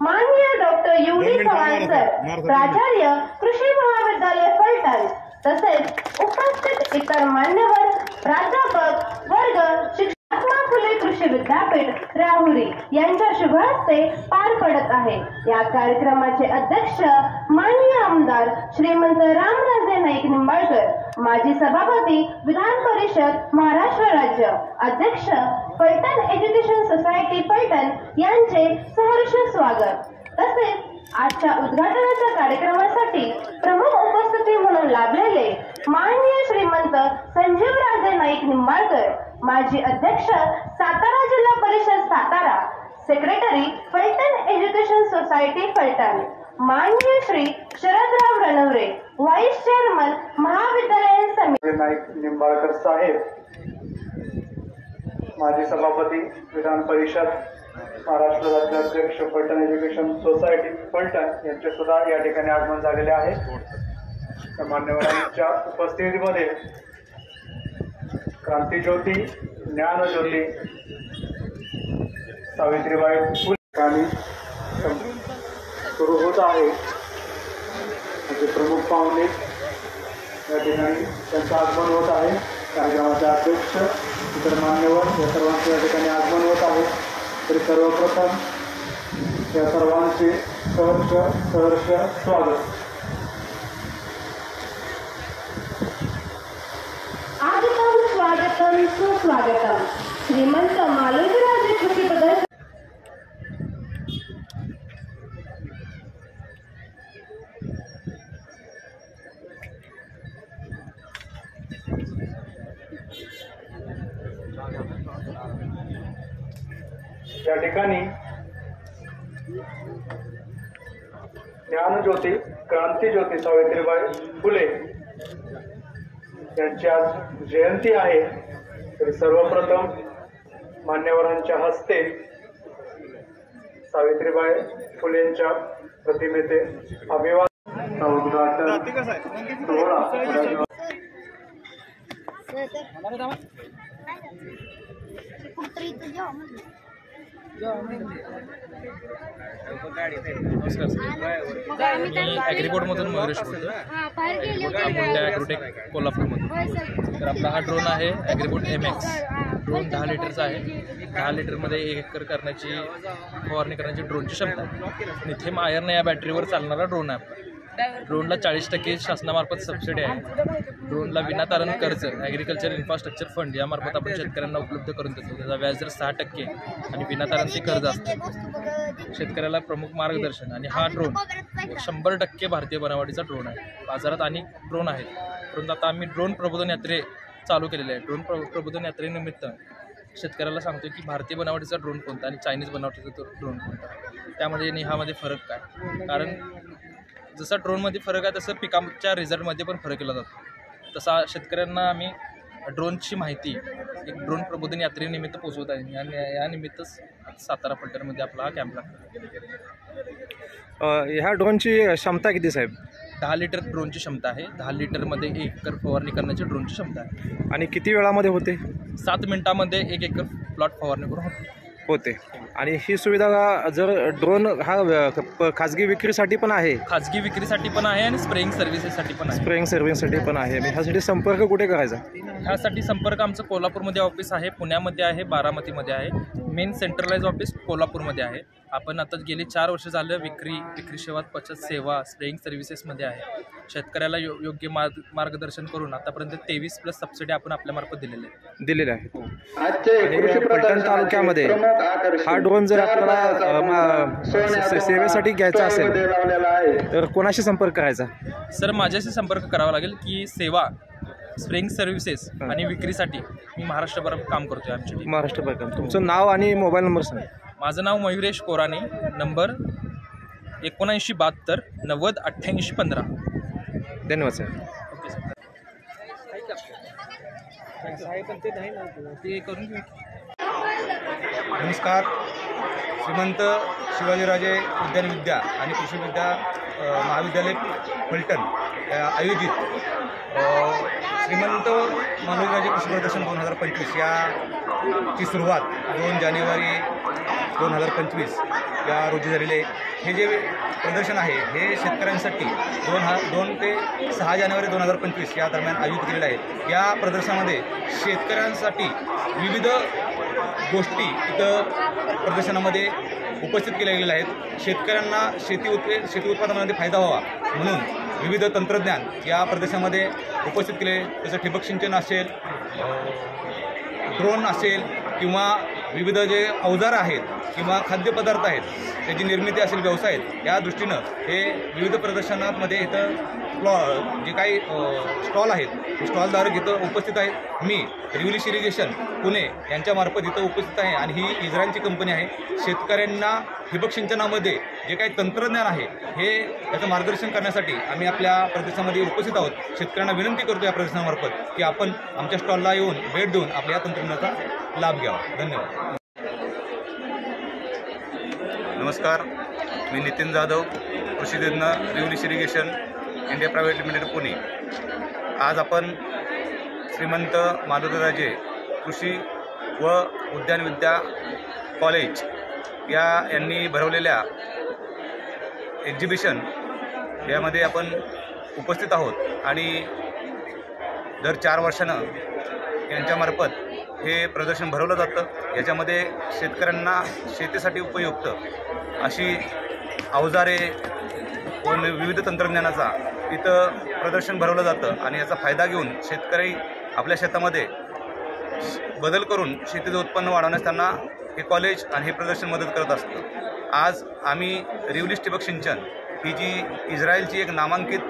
माननीय doctor UD Chavan sir, प्राचार्य कृषी महाविद्यालय फलटण, तसेच उपस्थित इतर मान्यवर, प्राध्यापक वर्ग, महात्मा फुले कृषी विद्यापीठ राहुरी यांच्या शुभ हस्ते पार पडत आहे। या कार्यक्रमाचे अध्यक्ष माननीय आमदार श्रीमंत रामराजे नाईक निंबाळकर, माजी सभापती विधान परिषद महाराष्ट्र राज्य, अध्यक्ष फलटण एज्युकेशन सोसायटी फलटण यांचे सहर्ष स्वागत। तसेच आजच्या उद्घाटनाच्या कार्यक्रमासाठी प्रमुख उपस्थिती म्हणून लाभलेले माननीय श्रीमंत संजीवराजे नाईक निंबाळकर, माजी अध्यक्ष सातारा जिल्हा परिषद Satara, secretary Phaltan education society Phaltan, माननीय श्री शरदराव रणवरे, व्हाईस चेअरमन महाविद्यालयीन समिती नाईक निंबाळकर साहेब, माजी सभापती विधान परिषद महाराष्ट्र राज्याध्यक्ष फलटण एज्युकेशन सोसायटी फलटण यांचे सुद्धा या ठिकाणी आगमन झालेले आहे। त्या मान्यवरांच्या उपस्थितीमध्ये क्रांतीज्योती, ज्ञानज्योती सावित्रीबाई फुले सुरू होत आहे। म्हणजे प्रमुख पाहुणे या ठिकाणी त्यांचं आगमन होत आहे। कार्यक्रमाचे अध्यक्ष, इतर मान्यवर या सर्वांचे या ठिकाणी आगमन होत आहे। तरी सर्वप्रथम या सर्वांचे सहर्ष स्वागत। आगतम स्वागतम सुस्वागतम। श्रीमंत मालोजीराजे कृषी प्रदर्शन या ठिकाणी ज्ञानज्योती, क्रांतीज्योती सावित्रीबाई फुले यांची आज जयंती आहे। तरी सर्वप्रथम मान्यवरांच्या हस्ते सावित्रीबाई फुलेंच्या प्रतिमेचे अभिवादन उद्घाटन सोहळा ॲग्रीबोर्डमधून मयुरेश बोलतो, ॲग्रोटेक कोल्हापूरमधून। तर आपला हा ड्रोन आहे ॲग्रीबोर्ड MX ड्रोन 10 लिटरचा आहे। 10 लिटरमध्ये 1 एकर करण्याची फवारणी करण्याची ड्रोनची क्षमता आहे। लिथियम आयर्न या बॅटरीवर चालणारा ड्रोन आहे। ड्रोनला 40% शासनामार्फत सबसिडी आहे। ड्रोनला विनातारण कर्ज ॲग्रिकल्चर इन्फ्रास्ट्रक्चर फंड यामार्फत आपण शेतकऱ्यांना उपलब्ध करून देतो। त्याचा व्याजदर 6% आणि विनातारण ते कर्ज असतं। शेतकऱ्याला प्रमुख मार्गदर्शन आणि हा ड्रोन 100% भारतीय बनावटीचा ड्रोन आहे। बाजारात अनेक ड्रोन आहेत, परंतु आता आम्ही ड्रोन प्रबोधन यात्रे चालू केलेले आहे। ड्रोन प्रबोधन यात्रेनिमित्त शेतकऱ्याला सांगतो की भारतीय बनावटीचा ड्रोन कोणता आणि चायनीज बनावटीचा ड्रोन कोणता, त्यामध्ये आणि ह्यामध्ये फरक काय। कारण जसा ड्रोनमध्ये फरक आहे तसं पिकांच्या रिझल्टमध्ये पण फरक केला जातो। तसा शेतकऱ्यांना आम्ही ड्रोनची माहिती एक ड्रोन प्रबोधन यात्रेनिमित्त पोहोचवत आहे आणि या निमित्तच सातारा फलटणमध्ये आपला हा कॅम्प लागतो। ह्या ड्रोनची क्षमता किती साहेब? 10 लिटर ड्रोनची क्षमता आहे। 10 लिटरमध्ये 1 एकर फवारणी करण्याची ड्रोनची क्षमता आहे। आणि किती वेळामध्ये होते? 7 मिनिटामध्ये 1 एकर प्लॉट फवारणी करून होते। आणि ही सुविधा जर ड्रोन हा खाजगी विक्रीसाठी पण आहे? खाजगी विक्रीसाठी पण आहे आणि स्प्रेइंग सर्व्हिसेससाठी पण आहे। स्प्रेइंग सर्व्हिससाठी पण आहे। ह्यासाठी संपर्क कुठे करायचा? ह्यासाठी संपर्क आमचं कोल्हापूरमध्ये ऑफिस आहे, पुण्यामध्ये आहे, बारामतीमध्ये आहे। मेन सेंट्रलाइज ऑफिस कोल्हापूरमध्ये आहे। आपण आता गेली 4 वर्ष झालं विक्री सेवा, बचत सेवा, स्प्रेइंग सर्व्हिसेसमध्ये आहे। शेतकऱ्याला योग्य मार्गदर्शन करून आतापर्यंत 23+ सबसिडी आपण आपल्यामार्फत दिलेल्या आहेत। आणि फलटण तालुक्यामध्ये हा ड्रोन जर आपल्याला सेवेसाठी घ्यायचा असेल तर कोणाशी संपर्क करायचा? सर, माझ्याशी संपर्क करावा लागेल की सेवा, स्प्रेइंग सर्व्हिसेस आणि विक्रीसाठी मी महाराष्ट्रभर काम करतोय। आमची महाराष्ट्रभर। तुमचं नाव आणि मोबाईल नंबर सांगा। माझं नाव मयुरेश कोराणे, नंबर 7972 90 88 15। धन्यवाद सर। Okay sir. नमस्कार। श्रीमंत शिवाजीराजे उद्यान विद्या आणि कृषी विद्या महाविद्यालय फलटण आयोजित श्रीमंत मालोजीराजे कृषी प्रदर्शन 2025 या ची सुरुवात 2 जानेवारी 2025 या रोजी झालेले हे जे प्रदर्शन आहे हे शेतकऱ्यांसाठी 2 ते 6 जानेवारी 2025 या दरम्यान आयोजित केलेलं आहे। या प्रदर्शनामध्ये शेतकऱ्यांसाठी विविध गोष्टी इथं प्रदर्शनामध्ये उपस्थित केल्या गेलेल्या आहेत। शेतकऱ्यांना शेती उत्पादनामध्ये फायदा व्हावा म्हणून विविध तंत्रज्ञान या प्रदर्शनामध्ये उपस्थित केले, जसं ठिबक सिंचन असेल, ड्रोन असेल किंवा विविध जे अवजार आहेत किंवा खाद्यपदार्थ आहेत त्याची निर्मिती असेल, व्यवसाय आहेत, या दृष्टीनं हे विविध प्रदर्शनामध्ये इथं जे काही स्टॉल आहेत स्टॉलधारक इथं उपस्थित आहेत। मी रिव्हलिश इरिगेशन पुणे यांच्यामार्फत इथं उपस्थित आहे आणि ही इस्रायलची कंपनी आहे। शेतकऱ्यांना ठिबक सिंचनामध्ये जे काही तंत्रज्ञान आहे हे त्याचं मार्गदर्शन करण्यासाठी आम्ही आपल्या प्रदर्शनामध्ये उपस्थित आहोत। शेतकऱ्यांना विनंती करतो या प्रदर्शनामार्फत की आपण आमच्या स्टॉलला येऊन भेट देऊन आपल्या या तंत्रज्ञानाचा लाभ घ्यावा। धन्यवाद। नमस्कार, मी नितीन जाधव, कृषीतज्ञ, Rivulis irrigation India private limited Pune. आज आपण श्रीमंत माधवराजे कृषी व उद्यानविद्या कॉलेज यांनी भरवलेल्या एक्झिबिशन यामध्ये आपण उपस्थित आहोत आणि दर 4 वर्षानं यांच्यामार्फत हे प्रदर्शन भरवलं जातं। याच्यामध्ये शेतकऱ्यांना शेतीसाठी उपयुक्त अशी अवजारे व विविध तंत्रज्ञानाचा इथं प्रदर्शन भरवलं जातं आणि याचा फायदा घेऊन शेतकरी आपल्या शेतामध्ये बदल करून शेतीचं उत्पन्न वाढवण्यास त्यांना हे कॉलेज आणि हे प्रदर्शन मदत करत असतं। आज आम्ही रिव्हलिश ठिबक सिंचन ही जी इस्रायलची एक नामांकित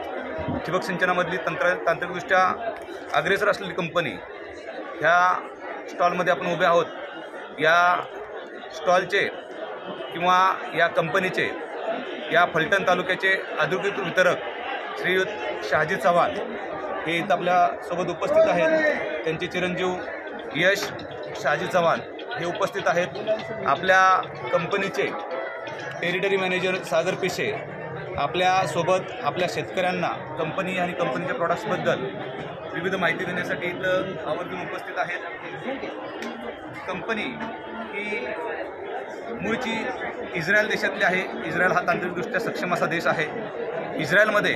ठिबक सिंचनामधली तांत्रिकदृष्ट्या अग्रेसर असलेली कंपनी ह्या स्टॉलमध्ये आपण उभे आहोत। या स्टॉलचे किंवा या कंपनीचे या फलटण तालुक्याचे अधिकृत वितरक श्रीयुत शहाजी चव्हाण हे इथं आपल्यासोबत उपस्थित आहेत। त्यांचे चिरंजीव यश शहाजी चव्हाण हे उपस्थित आहेत। आपल्या कंपनीचे टेरिटरी मॅनेजर सागर पिशे आपल्यासोबत आपल्या शेतकऱ्यांना कंपनी आणि कंपनीच्या प्रॉडक्ट्सबद्दल विविध माहिती देण्यासाठी इथं आवर्जून उपस्थित आहेत। कंपनी ही मूळची इस्रायल देशातली आहे। इस्रायल हा तांत्रिकदृष्ट्या सक्षम असा देश आहे। इस्रायलमध्ये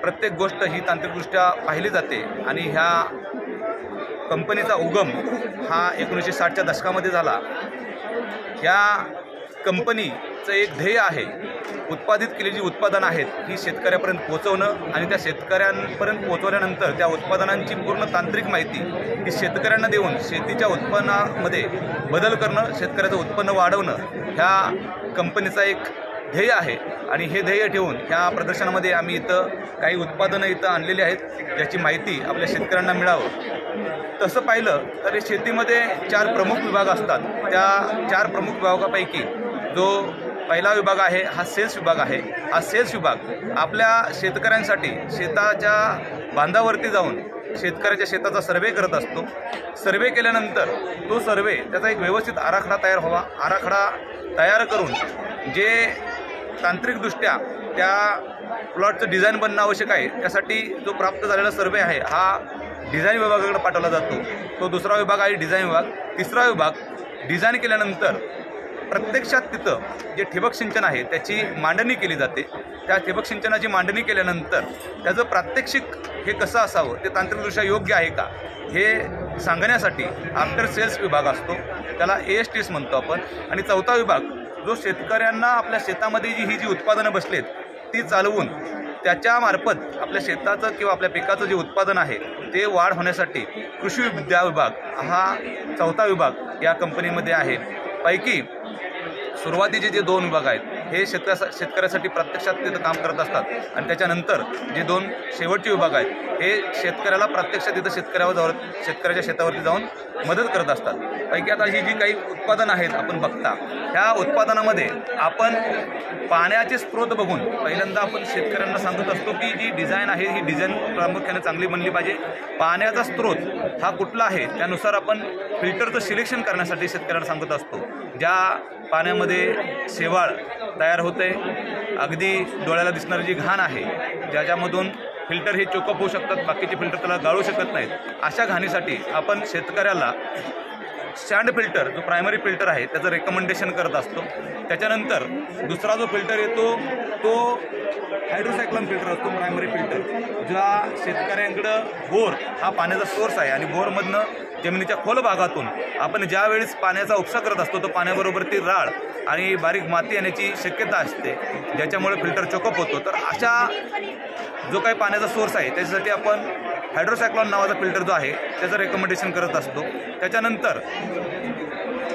प्रत्येक गोष्ट ही तांत्रिकदृष्ट्या पाहिली जाते आणि ह्या कंपनीचा उगम हा 1960च्या दशकामध्ये झाला। या कंपनीचं एक ध्येय आहे, उत्पादित केलेली जी उत्पादनं आहेत ही शेतकऱ्यापर्यंत पोहोचवणं आणि त्या शेतकऱ्यांपर्यंत पोहोचवल्यानंतर त्या उत्पादनांची पूर्ण तांत्रिक माहिती ही शेतकऱ्यांना देऊन शेतीच्या उत्पन्नामध्ये बदल करणं, शेतकऱ्याचं उत्पन्न वाढवणं ह्या कंपनीचा एक ध्येय आहे। आणि हे ध्येय ठेवून ह्या प्रदर्शनामध्ये आम्ही इथं काही उत्पादनं इथं आणलेली आहेत ज्याची माहिती आपल्या शेतकऱ्यांना मिळावं। तसं पाहिलं तर शेतीमध्ये 4 प्रमुख विभाग असतात। त्या 4 प्रमुख विभागापैकी जो पहिला विभाग आहे हा सेल्स विभाग आहे। हा सेल्स विभाग आपल्या शेतकऱ्यांसाठी शेताच्या बांधावरती जाऊन शेतकऱ्याच्या शेताचा सर्वे करत असतो। सर्वे केल्यानंतर तो सर्वे त्याचा एक व्यवस्थित आराखडा तयार व्हावा, आराखडा तयार करून जे तांत्रिकदृष्ट्या त्या प्लॉटचं डिझाईन बनणं आवश्यक आहे त्यासाठी जो प्राप्त झालेला सर्वे आहे हा डिझाईन विभागाकडे पाठवला जातो। तो दुसरा विभाग आहे डिझाईन विभाग। तिसरा विभाग डिझाईन केल्यानंतर प्रत्यक्षात तिथं जे ठिबक सिंचन आहे त्याची मांडणी केली जाते। त्या ठिबक सिंचनाची मांडणी केल्यानंतर त्याचं प्रात्यक्षिक हे कसं असावं, ते तांत्रिकदृष्ट्या योग्य आहे का हे सांगण्यासाठी आफ्टर सेल्स विभाग असतो, त्याला ASTS म्हणतो आपण। आणि चौथा विभाग जो शेतकऱ्यांना आपल्या शेतामध्ये ही जी उत्पादनं बसलेत ती चालवून त्याच्यामार्फत आपल्या शेताचं किंवा आपल्या पिकाचं जे उत्पादन आहे ते वाढ होण्यासाठी कृषी विद्या विभाग हा चौथा विभाग या कंपनीमध्ये आहे। पैकी सुरुवातीचे जे 2 विभाग आहेत हे शेतकऱ्यासाठी प्रत्यक्षात तिथं काम करत असतात आणि त्याच्यानंतर जे 2 शेवटचे विभाग आहेत हे शेतकऱ्याला प्रत्यक्षात तिथं शेतकऱ्याच्या शेतावरती जाऊन मदत करत असतात। पैकी आता ही जी काही उत्पादनं आहेत आपण बघता, ह्या उत्पादनामध्ये आपण पाण्याचे स्रोत बघून पहिल्यांदा आपण शेतकऱ्यांना सांगत असतो की जी डिझाईन आहे ही डिझाईन प्रामुख्याने चांगली बनली पाहिजे। पाण्याचा स्रोत हा कुठला आहे त्यानुसार आपण फिल्टरचं सिलेक्शन करण्यासाठी शेतकऱ्यांना सांगत असतो। ज्या पाण्यामध्ये शेवाळ तयार होते, अगदी डोळ्याला दिसणारी जी घाण आहे ज्याच्यामधून फिल्टर हे चोकअप होऊ शकतात, बाकीचे फिल्टर त्याला गाळू शकत नाहीत, अशा घाणीसाठी आपण शेतकऱ्याला स्टँड फिल्टर जो प्रायमरी फिल्टर आहे त्याचं रेकमेंडेशन करत असतो. त्याच्यानंतर दुसरा जो फिल्टर येतो तो हायड्रोसायक्लोन फिल्टर असतो, प्रायमरी फिल्टर. ज्या शेतकऱ्यांकडं बोर हा पाण्याचा सोर्स आहे आणि बोरमधनं जमिनीच्या खोल भागातून आपण ज्या वेळेस पाण्याचा उपसा करत असतो तो पाण्याबरोबर ती राळ आणि बारीक माती येण्याची शक्यता असते, ज्याच्यामुळे फिल्टर चोकअप होतो. तर अशा जो काही पाण्याचा सोर्स आहे त्याच्यासाठी आपण हायड्रोसायक्लोन नावाचा फिल्टर जो आहे त्याचं रेकमेंडेशन करत असतो. त्याच्यानंतर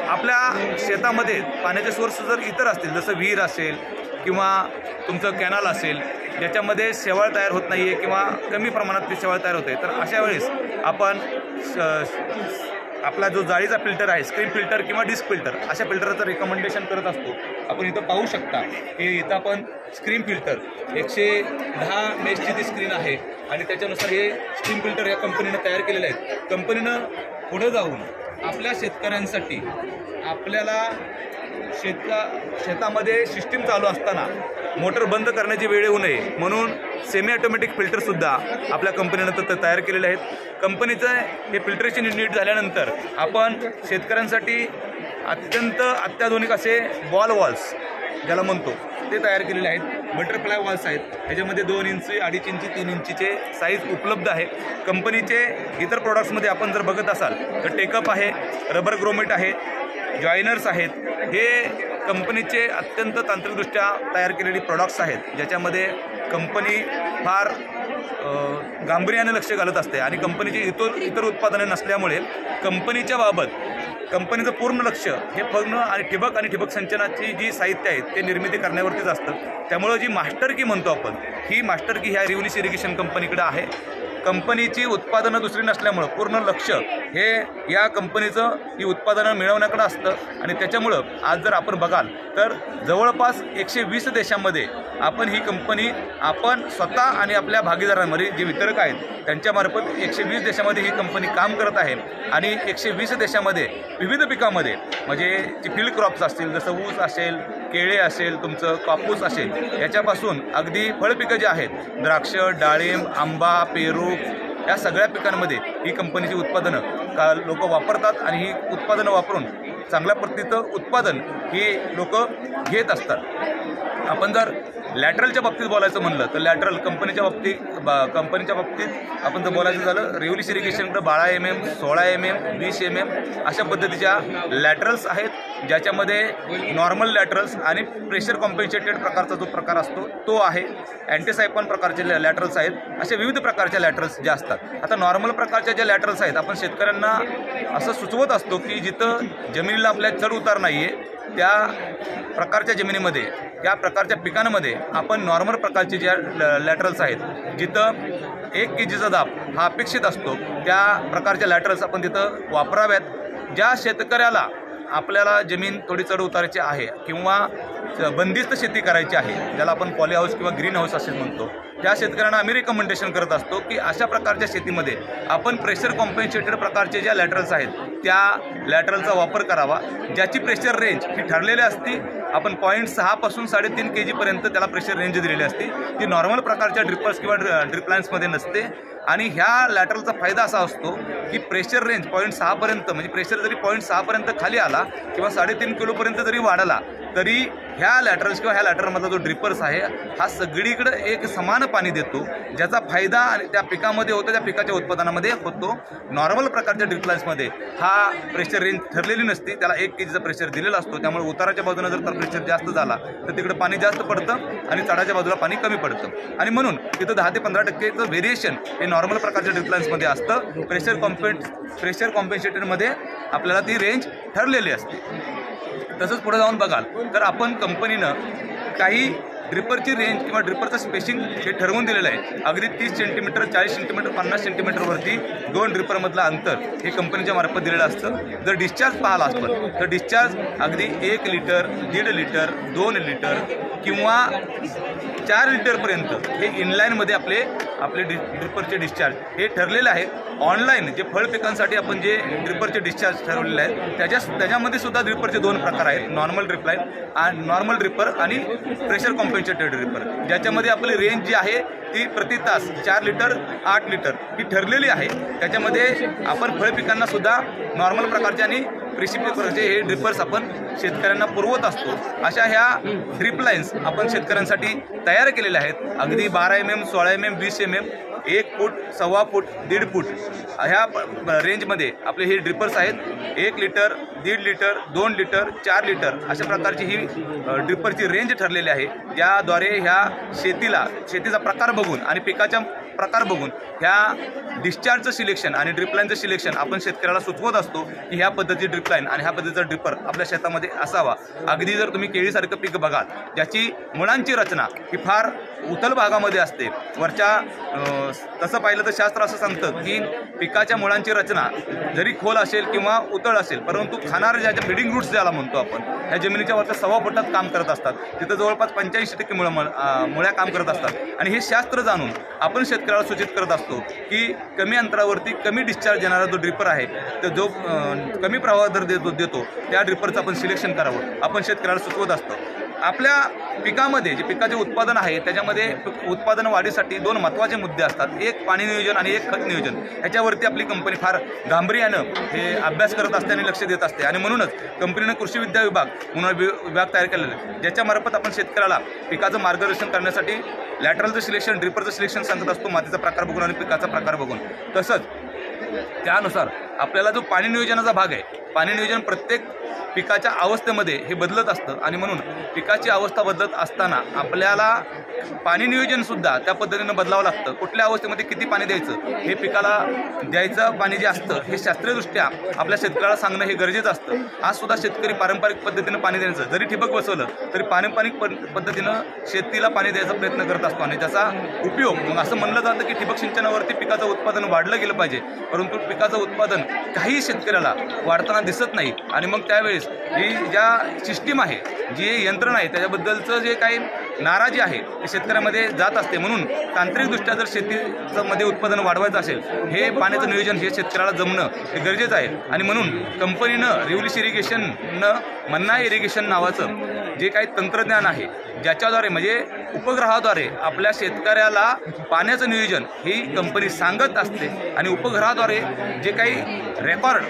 आपल्या शेतामध्ये पाण्याचे सोर्स जर इतर असतील, जसं विहीर असेल किंवा तुमचं कॅनल असेल ज्याच्यामध्ये शेवाळ तयार होत नाही आहे किंवा कमी प्रमाणात ती शेवाळ तयार होते, तर अशा वेळेस आपण आपला जो जाळीचा फिल्टर आहे, स्क्रीन फिल्टर किंवा डिस्क फिल्टर, अशा फिल्टरचं रिकमेंडेशन करत असतो. आपण इथं पाहू शकता की इथं आपण स्क्रीन फिल्टर 110 मेशची ती स्क्रीन आहे आणि त्याच्यानुसार हे स्क्रीन फिल्टर या कंपनीनं तयार केलेले आहेत. कंपनीनं पुढे जाऊन आपल्या शेतकऱ्यांसाठी आपल्याला शेतामध्ये सिस्टीम चालू असताना मोटर बंद करण्याची वेळ येऊ नये म्हणून सेमी ऑटोमॅटिक फिल्टरसुद्धा आपल्या कंपनीनं तर तयार केलेले आहेत. कंपनीचं हे फिल्टरेशन युनिट झाल्यानंतर आपण शेतकऱ्यांसाठी अत्यंत अत्याधुनिक असे बॉल वॉल्स ज्याला म्हणतो ते तयार केलेले आहेत. बटरफ्लाय वॉल्स आहेत, ह्याच्यामध्ये 2 इंच, 2.5 इंच, 3 इंचीचे साईज उपलब्ध आहे. कंपनीचे इतर प्रोडक्ट्समध्ये आपण जर बघत असाल तर टेकअप आहे, रबर ग्रोमेट आहे, जॉयनर्स आहेत. हे कंपनीचे अत्यंत तांत्रिकदृष्ट्या तयार केलेली प्रोडक्ट्स आहेत, ज्याच्यामध्ये कंपनी फार गांभीर्याने लक्ष घालत असते आणि कंपनीची इतर उत्पादने नसल्यामुळे कंपनीच्या बाबत कंपनीचं पूर्ण लक्ष हे फग्न आणि ठिबक सिंचनाची जी साहित्य आहेत ते निर्मिती करण्यावरतीच असतं. त्यामुळं जी मास्टर की म्हणतो आपण, ही मास्टर की ह्या रिव्हल्यूस इरिगेशन कंपनीकडे आहे. कंपनीची उत्पादनं दुसरी नसल्यामुळं पूर्ण लक्ष हे या कंपनीचं ही उत्पादनं मिळवण्याकडे असतं आणि त्याच्यामुळं आज जर आपण बघाल तर जवळपास 120 देशांमध्ये आपण ही कंपनी आपण स्वतः आणि आपल्या भागीदारांमध्ये जे वितरक आहेत त्यांच्यामार्फत 120 देशामध्ये ही कंपनी काम करत आहे आणि 120 देशामध्ये विविध पिकामध्ये म्हणजे जी फील्ड क्रॉप्स असतील, जसं ऊस असेल, केळे असेल, तुमचं कापूस असेल, याच्यापासून अगदी फळपिकं जे आहेत, द्राक्ष, डाळिंब, आंबा, पेरू, या सगळ्या पिकांमध्ये ही कंपनीची उत्पादनं लोक वापरतात आणि ही उत्पादनं वापरून चांगल्या पद्धतीचं उत्पादन ही लोक घेत असतात. आपण जर लॅटरलच्या बाबतीत बोलायचं म्हणलं तर लॅटरल कंपनीच्या बाबतीत आपण जर बोलायचं झालं, रिव्हल्यूस इरिगेशनकडे 12 mm, 16 mm, 20 mm अशा पद्धतीच्या लॅटरल्स आहेत, ज्याच्यामध्ये नॉर्मल लॅटरल्स आणि प्रेशर कॉम्पेन्सेटेड प्रकारचा जो प्रकार असतो तो आहे. अँटीसायपॉन प्रकारचे लॅटरल्स आहेत. अशा विविध प्रकारच्या लॅटरल्स ज्या असतात. आता नॉर्मल प्रकारच्या ज्या लॅटरल्स आहेत आपण शेतकऱ्यांना असं सुचवत असतो की जिथं जमिनीला आपल्या चढ उतार नाही आहे त्या प्रकारच्या जमिनीमध्ये, या प्रकारच्या पिकांमध्ये आपण नॉर्मल प्रकारचे ज्या लॅटरल्स आहेत, जिथं 1 kgचा दाब हा अपेक्षित असतो त्या प्रकारच्या लॅटरल्स आपण तिथं वापराव्यात. ज्या शेतकऱ्याला आपल्याला जमीन थोडी चढ उतारायची आहे किंवा बंदिस्त शेती करायची आहे, ज्याला आपण पॉली हाऊस किंवा ग्रीन हाऊस असे म्हणतो, त्या शेतकऱ्यांना आम्ही रिकमेंडेशन करत असतो की अशा प्रकारच्या शेतीमध्ये आपण प्रेशर कॉम्पेन्सेटेड प्रकारचे ज्या लॅटरल्स आहेत त्या लॅटरलचा वापर करावा, ज्याची प्रेशर रेंज ही ठरलेली असती. आपण 0.6 पासून 3.5 kgपर्यंत त्याला प्रेशर रेंज दिलेली असते. ती नॉर्मल प्रकारच्या ड्रिपर्स किंवा ड्रिप लाईन्समध्ये नसते आणि ह्या लॅटरलचा फायदा असा असतो की प्रेशर रेंज 0.6 पर्यंत, म्हणजे प्रेशर जरी 0.6 पर्यंत खाली आला किंवा 3.5 किलोपर्यंत जरी वाढला तरी ह्या लॅटरल्स किंवा ह्या लॅटरमधला जो ड्रिपर्स आहे हा सगळीकडे एक समान पाणी देतो, ज्याचा फायदा आणि त्या पिकामध्ये होतो, त्या पिकाच्या उत्पादनामध्ये होतो. नॉर्मल प्रकारच्या ड्रिप लाईन्समध्ये हा प्रेशर रेंज ठरलेली नसते, त्याला 1 kgचा प्रेशर दिलेला असतो. त्यामुळे उताराच्या बाजूने जर तर प्रेशर जास्त झाला तर तिकडे पाणी जास्त पडतं आणि चढाच्या बाजूला पाणी कमी पडतं आणि म्हणून तिथं 10 ते 15% व्हेरिएशन हे नॉर्मल प्रकारच्या ड्रिप लाईन्समध्ये असतं. प्रेशर कॉम्पेन्सेटेडमध्ये आपल्याला ती रेंज ठरलेली असते. तसंच पुढे जाऊन बघाल तर आपण कंपनीनं काही ड्रिपरची रेंज किंवा ड्रिपरचं स्पेसिंग हे ठरवून दिलेलं आहे. अगदी 30 सेंटीमीटर, 40 सेंटीमीटर, 50 सेंटीमीटरवरती 2 ड्रिपरमधलं अंतर हे कंपनीच्या मार्फत दिलेलं असतं. जर डिस्चार्ज पाहिला आपण तर डिस्चार्ज अगदी 1 लिटर, 1.5 लिटर, 2 लिटर किंवा 4 लिटरपर्यंत हे इनलाईनमध्ये आपले ड्रिपरचे डिस्चार्ज हे ठरलेलं आहे. ऑनलाईन जे फळ पिकांसाठी आपण जे ड्रिपरचे डिस्चार्ज ठरवलेले आहेत त्याच्यामध्ये सुद्धा ड्रिपरचे 2 प्रकार आहेत, नॉर्मल ड्रिप लाईन आणि नॉर्मल ड्रिपर आणि प्रेशर कॉम्पेन्सेटेड ड्रिपर, ज्याच्यामध्ये आपली रेंज जी आहे ती प्रति तास 4 लिटर, 8 लिटर ही ठरलेली आहे. त्याच्यामध्ये आपण फळ पिकांना सुद्धा नॉर्मल प्रकारचे आणि कृषी प्रकारचे हे ड्रिपर्स आपण शेतकऱ्यांना पुरवत असतो. अशा ह्या ड्रिप लाईन्स आपण शेतकऱ्यांसाठी तयार केलेल्या आहेत. अगदी 12 mm, 16 mm, 20 mm, 1 फूट, 1.25 फूट, 1.5 फूट ह्या रेंजमध्ये आपले हे ड्रिपर्स आहेत. 1 लिटर, 1.5 लिटर, 2 लिटर, 4 लिटर अशा प्रकारची ही ड्रिपरची रेंज ठरलेली आहे, ज्याद्वारे ह्या शेतीचा प्रकार बघून आणि पिकाच्या प्रकार बघून ह्या डिस्चार्जचं सिलेक्शन आणि ड्रिपलाईनचं सिलेक्शन आपण शेतकऱ्याला सुचवत असतो की ह्या पद्धतीची ड्रिपलाईन आणि ह्या पद्धतीचा ड्रिपर आपल्या शेतामध्ये असावा. अगदी जर तुम्ही केळीसारखं पीक बघाल ज्याची मुळांची रचना ही फार उथल भागामध्ये असते, तसं पाहिलं तर शास्त्र असं सांगतं की पिकाच्या मुळांची रचना जरी खोल असेल किंवा उतळ असेल, परंतु खाणारे ज्याच्या फीडिंग रूट्स ज्याला म्हणतो आपण, ह्या जमिनीच्या वरच्या 1.25 फुटात काम करत असतात. तिथं जवळपास 85% मुळ्या काम करत असतात. आणि हे शास्त्र जाणून आपण शेतकऱ्याला सूचित करत असतो की कमी अंतरावरती कमी डिस्चार्ज येणारा जो ड्रिपर आहे, तर जो कमी प्रवाह दर देतो त्या ड्रिपरचं आपण सिलेक्शन करावं आपण शेतकऱ्याला सुचवत असतो. आपल्या पिकामध्ये जे पिकाचे उत्पादन आहे त्याच्यामध्ये उत्पादन वाढीसाठी 2 महत्त्वाचे मुद्दे असतात. एक पाणी नियोजन आणि एक खत नियोजन. ह्याच्यावरती आपली कंपनी फार गांभीर्यानं हे अभ्यास करत असते आणि लक्ष देत असते. आणि म्हणूनच कंपनीनं कृषी विद्या विभाग म्हणून विभाग तयार केलेला आहे, ज्याच्यामार्फत आपण शेतकऱ्याला पिकाचं मार्गदर्शन करण्यासाठी लॅटरलचं सिलेक्शन, ड्रिपरचं सिलेक्शन सांगत असतो, मातीचा प्रकार बघून आणि पिकाचा प्रकार बघून. तसंच त्यानुसार आपल्याला जो पाणी नियोजनाचा भाग आहे, पाणी नियोजन प्रत्येक पिकाच्या अवस्थेमध्ये हे बदलत असतं. आणि म्हणून पिकाची अवस्था बदलत असताना आपल्याला पाणी नियोजनसुद्धा त्या पद्धतीनं बदलावं लागतं. कुठल्या अवस्थेमध्ये किती पाणी द्यायचं, हे पिकाला द्यायचं पाणी जे असतं हे शास्त्रीयदृष्ट्या आपल्या शेतकऱ्याला सांगणं हे गरजेचं असतं. आज सुद्धा शेतकरी पारंपरिक पद्धतीनं पाणी द्यायचं, जरी ठिबक बसवलं तरी पारंपरिक पद्धतीनं शेतीला पाणी द्यायचा प्रयत्न करत असतो. आणि त्याचा उपयोग मग असं म्हणलं जातं की ठिबक सिंचनावरती पिकाचं उत्पादन वाढलं गेलं पाहिजे, परंतु पिकाचं उत्पादन काही शेतकऱ्याला वाढताना दिसत नाही. आणि मग त्यावेळेस ही ज्या सिस्टीम आहे, जी यंत्रणा आहे, त्याच्याबद्दलचं जे काही नाराजी आहे ते शेतकऱ्यामध्ये जात असते. म्हणून तांत्रिकदृष्ट्या जर शेतीचं मध्ये उत्पादन वाढवायचं असेल, हे पाण्याचं नियोजन हे शेतकऱ्याला जमणं हे गरजेचं आहे. आणि म्हणून कंपनीनं रिव्हर्स इरिगेशननं मन्ना इरिगेशन नावाचं जे काही तंत्रज्ञान आहे, ज्याच्याद्वारे म्हणजे उपग्रहाद्वारे आपल्या शेतकऱ्याला पाण्याचं नियोजन ही कंपनी सांगत असते. आणि उपग्रहाद्वारे जे काही रेकॉर्ड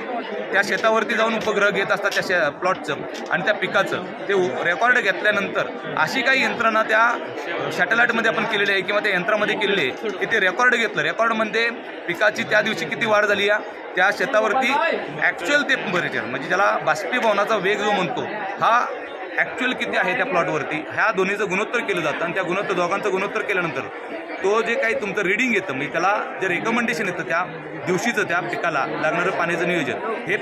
त्या शेतावरती जाऊन उपग्रह घेत असतात त्या प्लॉटचं आणि त्या पिकाचं, ते रेकॉर्ड घेतल्यानंतर अशी काही यंत्रणा त्या सॅटेलाईटमध्ये आपण केलेली आहे किंवा त्या यंत्रामध्ये केलेली आहे की ते रेकॉर्ड घेतलं. रेकॉर्डमध्ये पिकाची त्या दिवशी किती वाढ झाली या त्या शेतावरती ॲक्च्युअल टेम्परेचर म्हणजे ज्याला बाष्पीभवनाचा वेग जो म्हणतो, हा ॲक्च्युअल किती आहे त्या प्लॉटवरती, ह्या दोन्हीचं गुणोत्तर केलं जातं. आणि त्या दोघांचं गुणोत्तर केल्यानंतर तो जे काही तुमचं रिडिंग येतं, म्हणजे त्याला जे रेकमेंडेशन येतं त्या दिवशीचं त्या पिकाला लागणारं पाण्याचं नियोजन, हे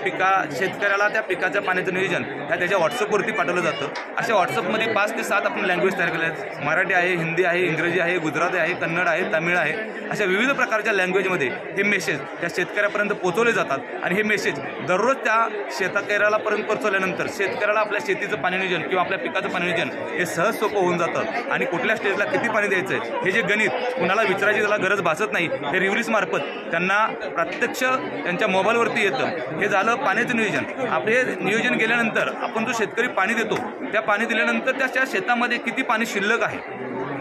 शेतकऱ्याला त्या पिकाच्या पाण्याचं नियोजन त्याच्या व्हॉट्सअपवरती पाठवलं जातं. अशा व्हॉट्सअपमध्ये 5 ते 7 आपण लँग्वेज तयार केल्या आहेत. मराठी आहे, हिंदी आहे, इंग्रजी आहे, गुजराती आहे, कन्नड आहे, तमिळ आहे, अशा विविध प्रकारच्या लँग्वेजमध्ये हे मेसेज त्या शेतकऱ्यापर्यंत पोहोचवले जातात. आणि हे मेसेज दररोज त्या शेतकऱ्यालापर्यंत पोहोचवल्यानंतर शेतकऱ्याला आपल्या शेतीचं पाणी नियोजन किंवा आपल्या पिकाचं पाणी नियोजन हे सहज सोपं होऊन जातं. आणि कुठल्या स्टेजला किती पाणी द्यायचं आहे हे जे गणित कुणाला विचारायची त्याला गरज भासत नाही, हे रिव्हर्स मार्फत त्यांना प्रत्यक्ष त्यांच्या मोबाईलवरती येतं. हे झालं पाण्याचं नियोजन. आपले नियोजन गेल्यानंतर आपण जो शेतकरी पाणी देतो, त्या पाणी दिल्यानंतर त्याच्या शेतामध्ये किती पाणी शिल्लक आहे,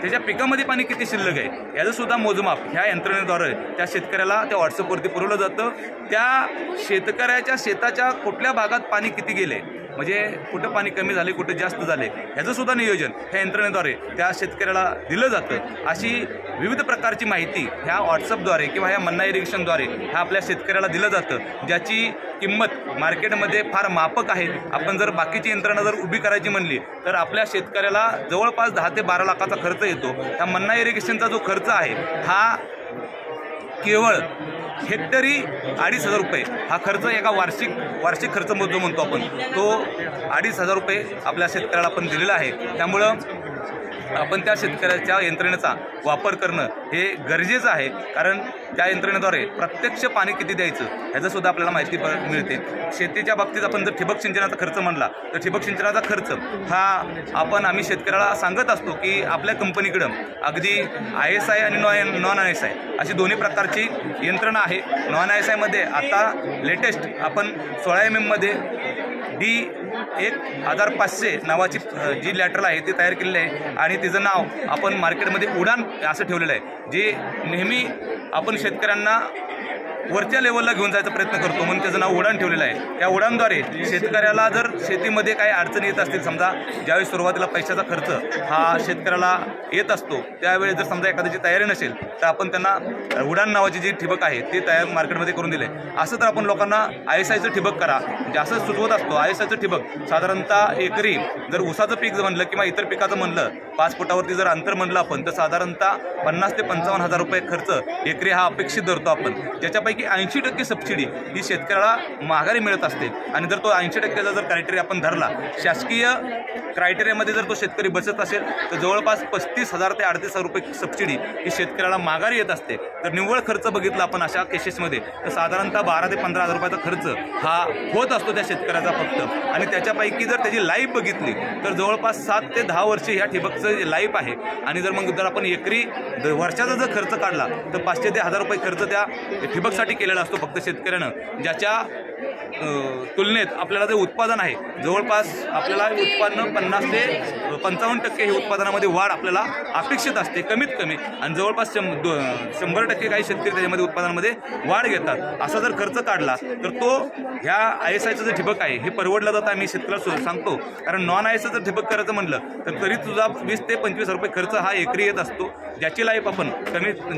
त्याच्या पिकामध्ये पाणी किती शिल्लक आहे, याचं सुद्धा मोजमाप ह्या यंत्रणेद्वारे त्या शेतकऱ्याला त्या व्हॉट्सअपवरती पुरवलं जातं. त्या शेतकऱ्याच्या शेताच्या कुठल्या भागात पाणी किती गेले, म्हणजे कुठं पाणी कमी झाले, कुठं जास्त झाले, ह्याचं सुद्धा नियोजन ह्या यंत्रणेद्वारे त्या शेतकऱ्याला दिलं जातं. अशी विविध प्रकारची माहिती ह्या व्हॉट्सअपद्वारे किंवा ह्या मन्ना इरिगेशनद्वारे ह्या आपल्या शेतकऱ्याला दिलं जातं, ज्याची किंमत मार्केटमध्ये फार माफक आहे. आपण जर बाकीची यंत्रणा जर उभी करायची म्हणली तर आपल्या शेतकऱ्याला जवळपास 10 ते 12 लाखाचा खर्च येतो. ह्या मन्ना इरिगेशनचा जो खर्च आहे हा केवळ हेक्टरी 2,500 रुपये हा खर्च एका वार्षिक खर्च जो म्हणतो आपण, तो 2,500 रुपये आपल्या शेतकऱ्याला आपण दिलेला आहे. त्यामुळं आपण त्या शेतकऱ्याच्या यंत्रणेचा वापर करणं हे गरजेचं आहे, कारण त्या यंत्रणेद्वारे प्रत्यक्ष पाणी किती द्यायचं ह्याचं सुद्धा आपल्याला माहिती मिळते. शेतीच्या बाबतीत आपण जर ठिबक सिंचनाचा खर्च म्हणला तर ठिबक सिंचनाचा खर्च हा आम्ही शेतकऱ्याला सांगत असतो की आपल्या कंपनीकडं अगदी ISI आणि नॉन ISI अशी दोन्ही प्रकारची यंत्रणा आहे. नॉन ISIमध्ये आता लेटेस्ट आपण 16 mm मध्ये D1500 नावाची जी लॅटरल आहे ती तयार केलेली आहे. आणि तिचं नाव आपण मार्केटमध्ये उडान असं ठेवलेलं आहे, जे नेहमी आपण शेतकऱ्यांना वरच्या लेवलला घेऊन जायचा प्रयत्न करतो, म्हणून त्याचं नाव उडान ठेवलेलं आहे. या उडानद्वारे शेतकऱ्याला जर शेतीमध्ये काही अडचणी येत असतील, समजा ज्यावेळी सुरुवातीला पैशाचा खर्च हा शेतकऱ्याला येत असतो, त्यावेळी जर समजा एखाद्याची तयारी नसेल तर आपण त्यांना उडान नावाची जी ठिबक आहे ते तयार मार्केटमध्ये करून दिले. असं तर आपण लोकांना ISIचं ठिबक करा म्हणजे असं सुचवत असतो. ISIचं ठिबक साधारणतः एकरी जर ऊसाचं पीक म्हणलं किंवा इतर पिकाचं म्हणलं 5 फुटावरती जर अंतर म्हणलं आपण तर साधारणतः 50,000 ते 55,000 रुपये खर्च एकरी हा अपेक्षित धरतो आपण, ज्याच्यापैकी 80% सबसिडी ही शेतकऱ्याला माघारी मिळत असते. आणि जर तो 80%चा जर क्रायटेरिया आपण धरला, शासकीय क्रायटेरियामध्ये जर तो शेतकरी बसत असेल तर जवळपास 35,000 ते 38,000 रुपये सबसिडी ही शेतकऱ्याला माघारी येत असते. तर निव्वळ खर्च बघितला आपण अशा केसेसमध्ये तर साधारणतः 12,000 ते 15,000 रुपयाचा खर्च हा होत असतो त्या शेतकऱ्याचा फक्त. आणि त्याच्यापैकी जर त्याची लाईफ बघितली तर जवळपास 7 ते 10 वर्षे ह्या ठिबकचं लाईफ आहे. आणि जर मग जर आपण एकरी वर्षाचा जर खर्च काढला तर 500 ते 1000 रुपये खर्च त्या ठिबकसाठी केलेला असतो फक्त शेतकऱ्यानं, ज्याच्या तुलनेत आपल्याला जे उत्पादन आहे जवळपास आपल्याला उत्पादन 50 ते 55% हे उत्पादनामध्ये वाढ आपल्याला अपेक्षित असते कमीत कमी. आणि जवळपास 100% काही शेतकरी त्याच्यामध्ये उत्पादनामध्ये वाढ घेतात. असा जर खर्च काढला तर तो ह्या ISIचं जे ठिबक आहे हे परवडलं जातं आम्ही शेतकऱ्याला सांगतो. कारण नॉन ISIचं जर ठिबक करायचं म्हणलं तर तरी तुझा 20 ते 25,000 रुपये खर्च हा एकरी येत असतो, ज्याची लाईफ आपण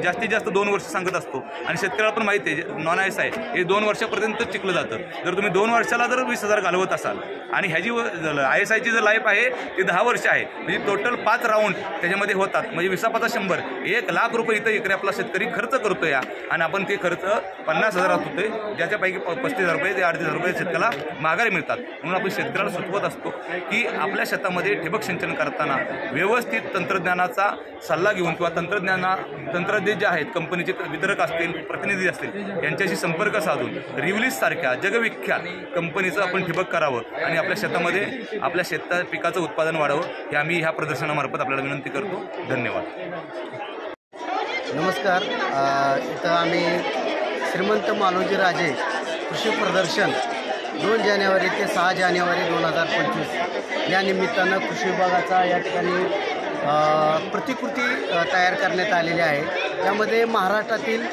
जास्तीत जास्त 2 वर्ष सांगत असतो. आणि शेतकऱ्याला पण माहिती आहे नॉन ISI हे 2 वर्षापर्यंत टिकलं जातं. जर तुम्ही 2 वर्षाला जर 20,000 घालवत असाल आणि ह्याची ISIची जर लाईफ आहे ती 10 वर्ष आहे, म्हणजे टोटल 5 राऊंड त्याच्यामध्ये होतात, म्हणजे 20 100 1 लाख रुपये इथं एकरी आपला शेतकरी खर्च करतो या. आणि आपण ते खर्च 50,000 होतोय, ज्याच्यापैकी 35,000 रुपये ते 38,000 रुपये शेतकऱ्याला माघारी मिळतात. म्हणून आपण शेतकऱ्याला सुचवत असतो की आपल्या शेतामध्ये ठिबक सिंचन करताना व्यवस्थित तंत्रज्ञानाचा सल्ला घेऊन किंवा तंत्रज्ञ जे आहेत कंपनीचे वितरक असतील प्रतिनिधी असतील यांच्याशी संपर्क साधून रिव्हलीज सारख्या जगविख्यात कंपनीचं आपण ठिबक करावं आणि आपल्या शेतामध्ये आपल्या शेता पिकाचं उत्पादन वाढावं हे आम्ही ह्या प्रदर्शनामार्फत आपल्याला विनंती करतो. धन्यवाद. नमस्कार. इथं आम्ही श्रीमंत मालोजी राजे कृषी प्रदर्शन 2 जानेवारी ते 6 जानेवारी 2025 या निमित्तानं कृषी विभागाचा या ठिकाणी प्रतिकृती तयार करण्यात आलेली आहे. त्यामध्ये महाराष्ट्रातील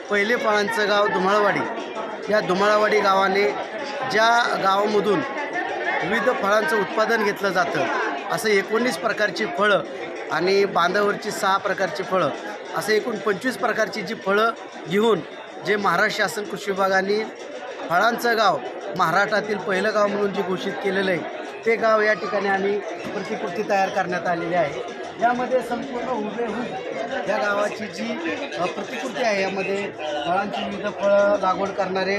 पहिले फळांचं गाव धुमाळवाडी, या धुमाळवाडी गावाने ज्या गावामधून विविध फळांचं उत्पादन घेतलं जातं असं 19 प्रकारची फळं आणि बांधावरची 6 प्रकारची फळं असं एकूण 25 प्रकारची जी फळं घेऊन जे महाराष्ट्र शासन कृषी विभागाने फळांचं गाव महाराष्ट्रातील पहिलं गाव म्हणून जे घोषित केलेलं आहे ते गाव या ठिकाणी आम्ही प्रतिकृती तयार करण्यात आलेली आहे. यामध्ये संपूर्ण हुबेहूब या गावाची जी प्रतिकृती आहे यामध्ये फळांची विविध फळं लागवड करणारे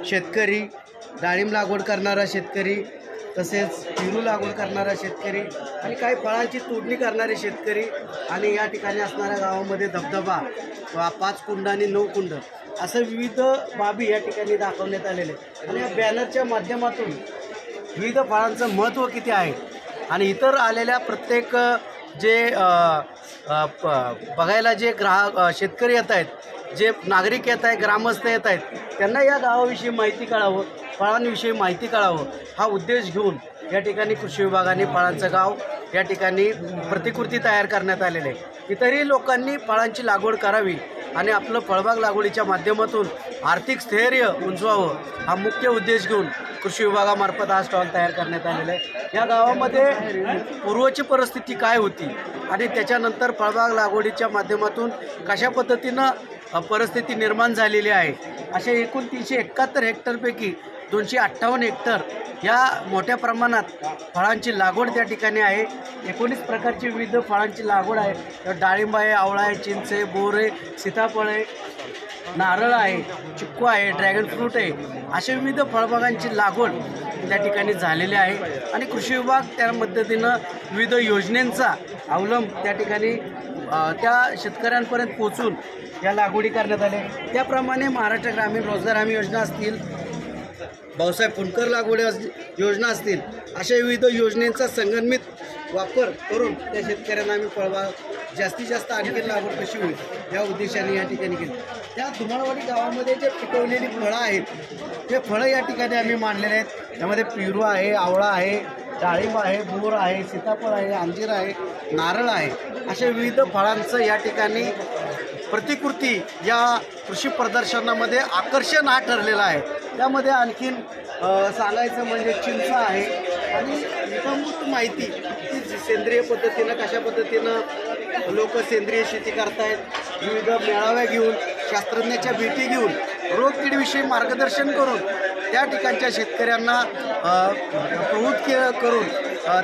शेतकरी, डाळिंब लागवड करणारा शेतकरी, तसेच पेरू लागवड करणारा शेतकरी आणि काही फळांची तोडणी करणारे शेतकरी आणि या ठिकाणी असणाऱ्या गावामध्ये धबधबा 5 कुंड आणि 9 कुंड असं विविध बाबी या ठिकाणी दाखवण्यात आलेले. आणि या बॅनरच्या माध्यमातून विविध फळांचं महत्त्व किती आहे आणि इतर आलेल्या प्रत्येक जे बघायला जे शेतकरी येत आहेत, जे नागरिक येत आहेत, ग्रामस्थ येत आहेत, त्यांना या गावाविषयी माहिती कळावं, फळांविषयी माहिती कळावं हा उद्देश घेऊन या ठिकाणी कृषी विभागाने फळांचं गाव या ठिकाणी प्रतिकृती तयार करण्यात आलेले आहे. इतरही लोकांनी फळांची लागवड करावी आणि आपलं फळबाग लागवडीच्या माध्यमातून आर्थिक स्थैर्य उंचवावं हा मुख्य उद्देश घेऊन कृषी विभागामार्फत हा स्टॉल तयार करण्यात आलेला आहे. या गावामध्ये पूर्वची परिस्थिती काय होती आणि त्याच्यानंतर फळबाग लागवडीच्या माध्यमातून कशा पद्धतीनं परिस्थिती निर्माण झालेली आहे, अशा एकूण 371 हेक्टरपैकी 258 हेक्टर या मोठ्या प्रमाणात फळांची लागवड त्या ठिकाणी आहे. 19 प्रकारची विविध फळांची लागवड आहे. डाळिंब आहे, आवळा आहे, चिंच आहे, बोर आहे, सीताफळ आहे, नारळ आहे, चिक्कू आहे, ड्रॅगन फ्रूट आहे, अशा विविध फळबागांची लागवड त्या ठिकाणी झालेली आहे. आणि कृषी विभाग त्या पद्धतीनं विविध योजनांचा अवलंब त्या ठिकाणी त्या शेतकऱ्यांपर्यंत पोहोचून या लागवडी करण्यात आल्या. त्याप्रमाणे महाराष्ट्र ग्रामीण रोजगार हमी योजना असतील, भाऊसाहेब फुंडकर लागवड योजना असतील, अशा विविध योजनेचा संगणमित वापर करून त्या शेतकऱ्यांना आम्ही फळबाग जास्तीत जास्त आणखी लागवड कशी होईल या उद्देशाने या ठिकाणी केली. त्या धुमाळवाडी गावामध्ये जे पिकवलेली फळं आहेत ते फळं या ठिकाणी आम्ही मांडलेले आहेत. त्यामध्ये पेरू आहे, आवळा आहे, डाळिंब आहे, बोर आहे, सीताफळ आहे, अंजीर आहे, नारळ आहे, अशा विविध फळांचं या ठिकाणी प्रतिकृती या कृषी प्रदर्शनामध्ये आकर्षण हा ठरलेला आहे। त्यामध्ये आणखीन सांगायचं म्हणजे चिंच आहे आणि इतंभूत माहिती की सेंद्रिय पद्धतीनं कशा पद्धतीनं लोक सेंद्रिय शेती करतायत, विविध मेळाव्या घेऊन शास्त्रज्ञाच्या भेटी घेऊन रोगकीडविषयी मार्गदर्शन करून त्या ठिकाणच्या शेतकऱ्यांना प्रवृत्त करून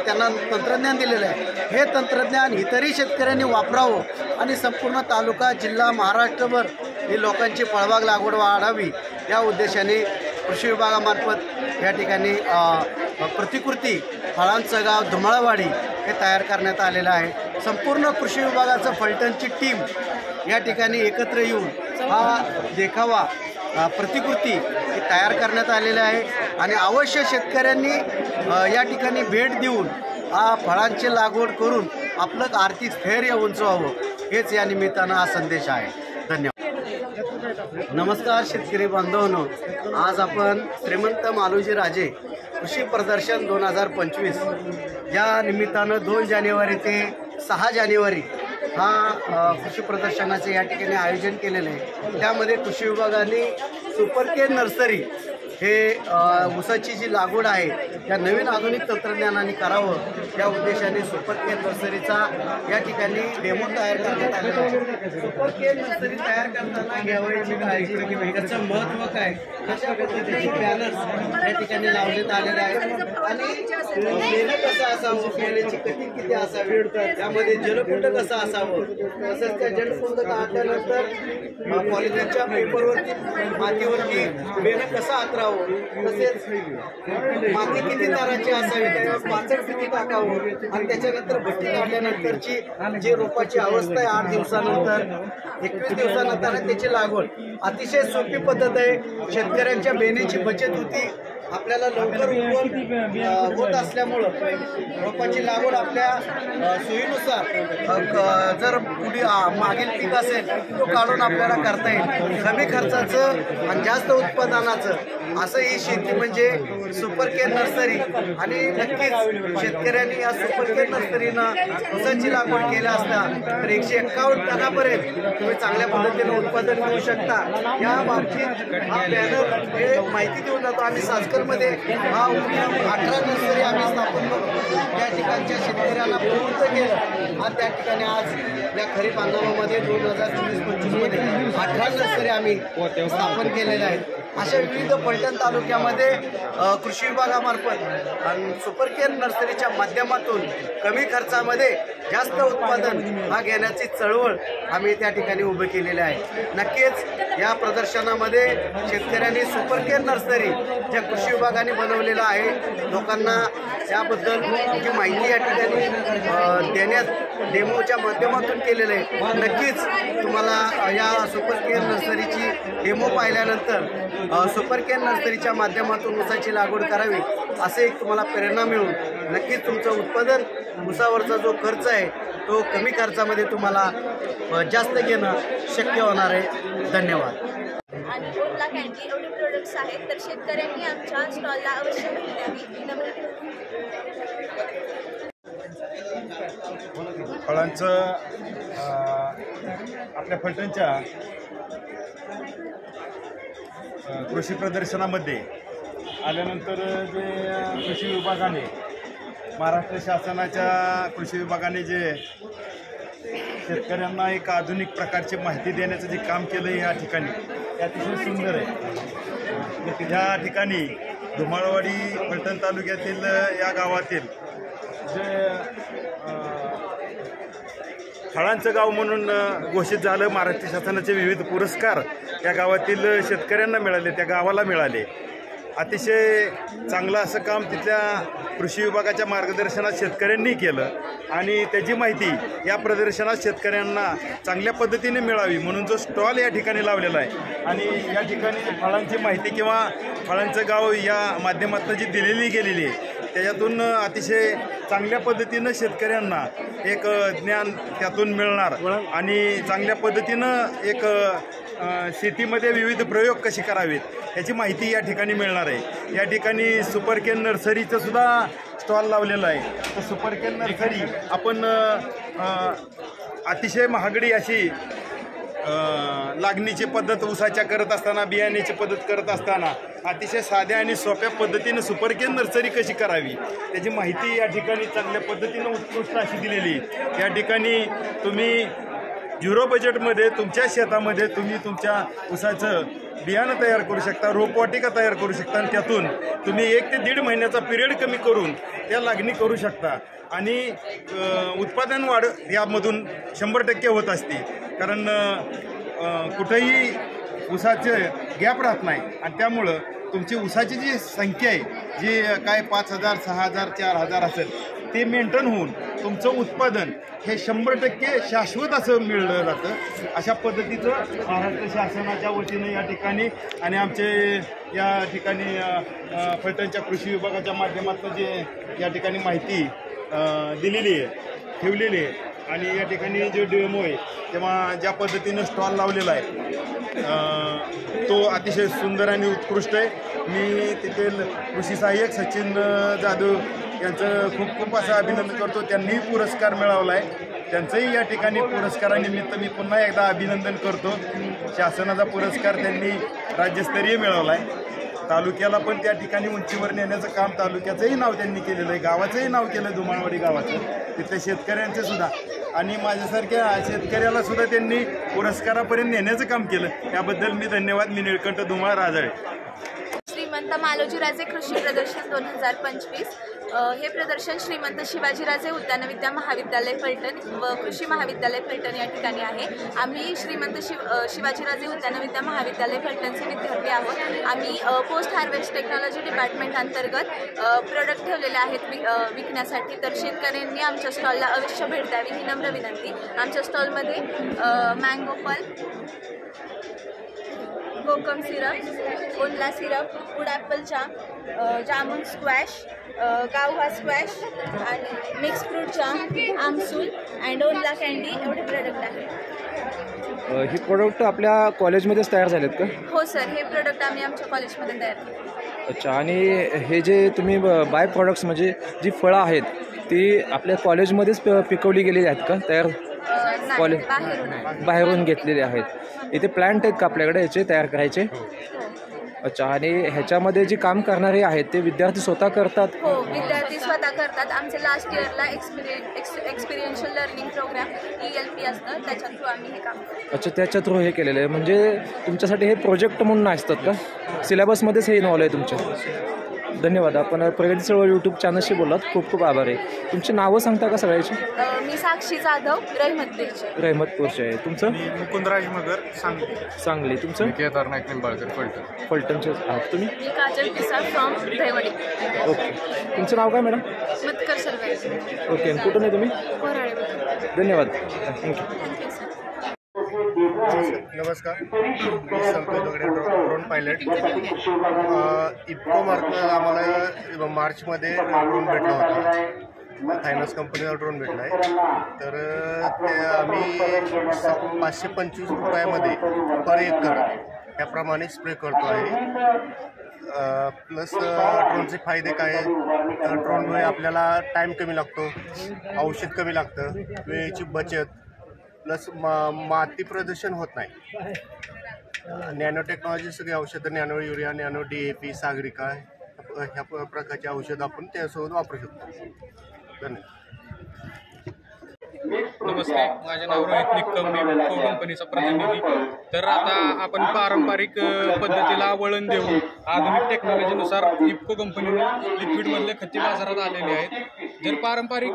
त्यांना तंत्रज्ञान दिलेलं आहे। हे तंत्रज्ञान इतरही शेतकऱ्यांनी वापरावं आणि संपूर्ण तालुका जिल्हा महाराष्ट्रभर ही लोकांची फळबाग लागवड वाढावी या उद्देशाने कृषी विभागामार्फत या ठिकाणी प्रतिकृती फळांचं गाव धुमाळवाडी हे तयार करण्यात आलेलं आहे। संपूर्ण कृषी विभागाचं फलटणची टीम या ठिकाणी एकत्र येऊन हा देखावा प्रतिकृती ही तयार करण्यात आलेली आहे आणि अवश्य शेतकऱ्यांनी या ठिकाणी भेट देऊन फळांची लागवड करून आपलं आर्थिक स्थैर्य उंचवावं हेच या निमित्तानं हा संदेश आहे। धन्यवाद। नमस्कार शेतकरी बांधवांनो, आज आपण श्रीमंत मालोजी राजे कृषी प्रदर्शन 2025 या निमित्तानं 2 जानेवारी ते 6 जानेवारी हा कृषी प्रदर्शनाचे या ठिकाणी आयोजन केलेलं आहे। त्यामध्ये कृषी विभागाने सुपर केअर नर्सरी हे ऊसाची जी लागवड आहे त्या नवीन आधुनिक तंत्रज्ञानाने करावं या उद्देशाने सुपर केअर नर्सरीचा या ठिकाणी डेमो तयार करण्यात आलेला आहे। सुपर केअर नर्सरी तयार करताना घ्यावयाची काळजी, त्याचं महत्त्व काय, कशा पद्धतीचे बॅनर्स या ठिकाणी लावण्यात आलेले आहेत आणि बेलं कसं असावं, बेल्याची कटिंग किती असावी, त्यामध्ये जलकुंड कसं असावं, तसंच त्या जलकुंड काढल्यानंतर पॉलिथिनच्या पेपरवरती मातीवरती बेलं कसं आतरावं, तसेच माती किती ताराची असावी, त्याच्यावर पाचट किती टाकावं आणि त्याच्यानंतर भट्टी काढल्यानंतरची जी रोपाची अवस्था आहे 8 दिवसानंतर 21 दिवसानंतर त्याची लागवड अतिशय सोपी पद्धत आहे। शेतकऱ्यांच्या बेण्याची बचत होती, आपल्याला लवकर उगवण होत असल्यामुळं रोपाची लागवड आपल्या सोयीनुसार जर पुढे मागील पीक असेल तो काढून आपल्याला करता येईल। कमी खर्चाचं आणि जास्त उत्पादनाचं असं ही शेती म्हणजे सुपर केअर नर्सरी आणि नक्कीच शेतकऱ्यांनी या सुपर केअर नर्सरीनं ऊसाची लागवड केल्या असता तर 151 टनापर्यंत तुम्ही चांगल्या पद्धतीने उत्पादन घेऊ शकता। या बाबतीत हा बॅनर हे माहिती देऊन जातो। आम्ही सासकलमध्ये हा 18 नर्सरी आम्ही स्थापन करून त्या ठिकाणच्या शेतकऱ्यांना प्रवृत्त केलं आणि त्या ठिकाणी आज या खरीप हंगामामध्ये 2024-25 मध्ये 18 नर्सरी आम्ही स्थापन केलेल्या आहेत। अशा विविध फलटण तालुक्यामध्ये कृषी विभागामार्फत आणि सुपर केअर नर्सरीच्या माध्यमातून कमी खर्चामध्ये जास्त उत्पादन हा घेण्याची चळवळ आम्ही त्या ठिकाणी उभी केलेली आहे। नक्कीच या प्रदर्शनामध्ये शेतकऱ्यांनी सुपर केअर नर्सरी ज्या कृषी विभागाने बनवलेलं आहे लोकांना त्याबद्दल जी माहिती या ठिकाणी देण्यात डेमोच्या माध्यमातून केलेलं आहे। नक्कीच तुम्हाला या सुपर केअर नर्सरीची डेमो पाहिल्यानंतर सुपर केअर नर्सरीच्या माध्यमातून ऊसाची लागवड करावी असे एक तुम्हाला प्रेरणा मिळून नक्कीच तुमचं उत्पादन ऊसावरचा जो खर्च आहे तो कमी खर्चामध्ये तुम्हाला जास्त घेणं शक्य होणार आहे। धन्यवाद। आणि 2 लाख कॅन्डी एवढे प्रोडक्ट्स आहेत तर शेतकऱ्यांनी आमच्या स्टॉलला अवश्य भेट द्यावी नम्र फळांचं आपल्या फलटणच्या कृषी प्रदर्शनामध्ये आल्यानंतर जे कृषी विभागाने महाराष्ट्र शासनाच्या कृषी विभागाने जे शेतकऱ्यांना एक आधुनिक प्रकारची माहिती देण्याचं जे काम केलं या ठिकाणी ते अतिशय सुंदर आहे। या ठिकाणी धुमाळवाडी फलटण तालुक्यातील या गावातील जे फळांचं गाव म्हणून घोषित झालं, महाराष्ट्र शासनाचे विविध पुरस्कार या गावातील शेतकऱ्यांना मिळाले, त्या गावाला मिळाले। अतिशय चांगलं असं काम तिथल्या कृषी विभागाच्या मार्गदर्शनात शेतकऱ्यांनी केलं आणि त्याची माहिती या प्रदर्शनात शेतकऱ्यांना चांगल्या पद्धतीने मिळावी म्हणून जो स्टॉल या ठिकाणी लावलेला आहे आणि या ठिकाणी फळांची माहिती किंवा फळांचं गाव या माध्यमातून जी दिलेली गेलेली आहे त्याच्यातून अतिशय चांगल्या पद्धतीनं शेतकऱ्यांना एक ज्ञान त्यातून मिळणार आणि चांगल्या पद्धतीनं एक शेतीमध्ये विविध प्रयोग कसे करावेत याची माहिती या ठिकाणी मिळणार आहे। या ठिकाणी सुपर केअर नर्सरीचं सुद्धा स्टॉल लावलेला आहे। तर सुपर केअर नर्सरी आपण अतिशय महागडी अशी लागणीची पद्धत ऊसाच्या करत असताना, बियाण्याची पद्धत करत असताना अतिशय साध्या आणि सोप्या पद्धतीनं सुपरकेन नर्सरी कशी करावी त्याची माहिती या ठिकाणी चांगल्या पद्धतीनं उत्कृष्ट अशी दिलेली. या ठिकाणी तुम्ही 0 बजेटमध्ये तुमच्या शेतामध्ये तुम्ही तुमच्या ऊसाचं बियाणं तयार करू शकता, रोपवाटिका तयार करू शकता आणि त्यातून तुम्ही 1 ते 1.5 महिन्याचा पिरियड कमी करून त्या लागणी करू शकता आणि उत्पादन वाढ यामधून 100% होत असते. कारण कुठेही ऊसाचे गॅप राहत नाही आणि त्यामुळं तुमची ऊसाची जी संख्या आहे जी काय 5,000, 6,000, 4,000 असेल ते मेंटेन होऊन तुमचं उत्पादन हे 100% शाश्वत असं मिळलं जातं. अशा पद्धतीचं महाराष्ट्र शासनाच्या वतीनं या ठिकाणी आणि आमचे या ठिकाणी फलटणच्या कृषी विभागाच्या माध्यमातून जे या ठिकाणी माहिती दिलेली आहे, ठेवलेली आहे आणि या ठिकाणी जो डेमो आहे तेव्हा ज्या पद्धतीनं स्टॉल लावलेला आहे तो अतिशय सुंदर आणि उत्कृष्ट आहे. मी तेथील कृषी सहाय्यक सचिन जाधव यांचं खूप खूप असं अभिनंदन करतो. त्यांनीही पुरस्कार मिळवला आहे. त्यांचंही या ठिकाणी पुरस्कारानिमित्त मी पुन्हा एकदा अभिनंदन करतो. शासनाचा पुरस्कार त्यांनी राज्यस्तरीय मिळवला आहे. तालुक्याला पण त्या ठिकाणी उंचीवर नेण्याचं काम तालुक्याचंही नाव त्यांनी केलेलं आहे, गावाचंही नाव केलं धुमाळवाडी गावाचं, तिथल्या शेतकऱ्यांचं सुद्धा आणि माझ्यासारख्या शेतकऱ्याला सुद्धा त्यांनी पुरस्कारापर्यंत नेण्याचं काम केलं. याबद्दल मी धन्यवाद. मी निळकंठ धुमाळ राजाळे. श्रीमंत मालोजीराजे कृषी प्रदर्शन 2025 हे प्रदर्शन श्रीमंत शिवाजीराजे उद्यान विद्या महाविद्यालय फलटण व कृषी महाविद्यालय फलटण या ठिकाणी आहे. आम्ही श्रीमंत शिवाजीराजे उद्यान विद्या महाविद्यालय फलटणचे विद्यार्थी आहोत. आम्ही पोस्ट हार्वेस्ट टेक्नॉलॉजी डिपार्टमेंट अंतर्गत प्रोडक्ट ठेवलेले आहेत विकण्यासाठी. तर शेतकऱ्यांनी आमच्या स्टॉलला अवश्य भेट द्यावी ही नम्र विनंती. आमच्या स्टॉलमध्ये mango pulp, kokum syrup, aonla syrup, wood apple jam, jamun squash, guava squash आणि mix fruit jam, amsul and aonla candy एवढे प्रोडक्ट आहेत. ही प्रोडक्ट आपल्या कॉलेजमध्येच तयार झालेत का? हो सर, हे प्रोडक्ट आम्ही आमच्या कॉलेजमध्ये तयार केले. अच्छा. आणि हे जे तुम्ही बाय प्रॉडक्ट्स म्हणजे जी फळं आहेत ती आपल्या कॉलेजमध्येच पिकवली गेलेली आहेत का? तयार कॉलेज बाहेरून घेतलेले आहेत. इथे प्लांट आहेत का आपल्याकडे याचे तयार करायचे? अच्छा. आणि ह्याच्यामध्ये जे काम करणारे आहेत ते विद्यार्थी स्वतः करतात? हो, विद्यार्थी स्वतः करतात. आमचे लास्ट इयरला एक्सपिरियन्शियल लर्निंग प्रोग्राम ELP असतं, त्याच्या थ्रू आम्ही हे काम करतो. अच्छा, त्याच्या थ्रू हे केलेलं आहे. म्हणजे तुमच्यासाठी हे प्रोजेक्ट म्हणून असतात का? सिलेबसमध्येच हे इन्व्हॉल्व आहे तुमच्या? धन्यवाद. आपण प्रगती चळवळ यूट्यूब चॅनलशी बोललात. खूप खूप आभार आहे. तुमची नावं सांगता का सगळ्याची? मी साक्षी जाधव, रहमतपूरचे आहे. तुमचं? मुकुंदराज मगर, सांगली. तुमचं? केदार नाईक निंबाळकर, फलटण. फलटणचे आहात तुम्ही? मी काजल पिसाळ फ्रॉम दहिवडी. ओके. तुमचं नाव काय मॅडम? मतकर सर्वे. ओके. कुठून आहे तुम्ही? कोराळे. धन्यवाद. थँक्यू. नमस्कार, मी संतोष दगडे, ड्रोन पायलट. इफ्को मार्फत आम्हाला मार्चमध्ये ड्रोन भेटला होता. फायनान्स कंपनीला ड्रोन भेटला आहे. तर ते आम्ही 525 रुपयामध्ये पर एकर याप्रमाणे स्प्रे करतो आहे. प्लस ड्रोनचे फायदे काय आहे तर ड्रोनमुळे आपल्याला टाईम कमी लागतो, औषध कमी लागतं, वेळेची बचत, प्लस माती प्रदूषण होत नाही. नॅनो टेक्नॉलॉजी सगळी औषधं, nano urea, nano DAP, Sagarika ह्या प्रकारची औषधं आपण त्यासोबत वापरू शकतो. धन्यवाद. नमस्ते, माझे नाव रोहित निक्कम, मी इफ्को कंपनीचा प्रतिनिधी. तर आता आपण पारंपरिक पद्धतीला वळण देऊन आधुनिक टेक्नॉलॉजीनुसार इफ्को कंपनीने लिक्विडमधले खते बाजारात आलेले आहेत. जर पारंपरिक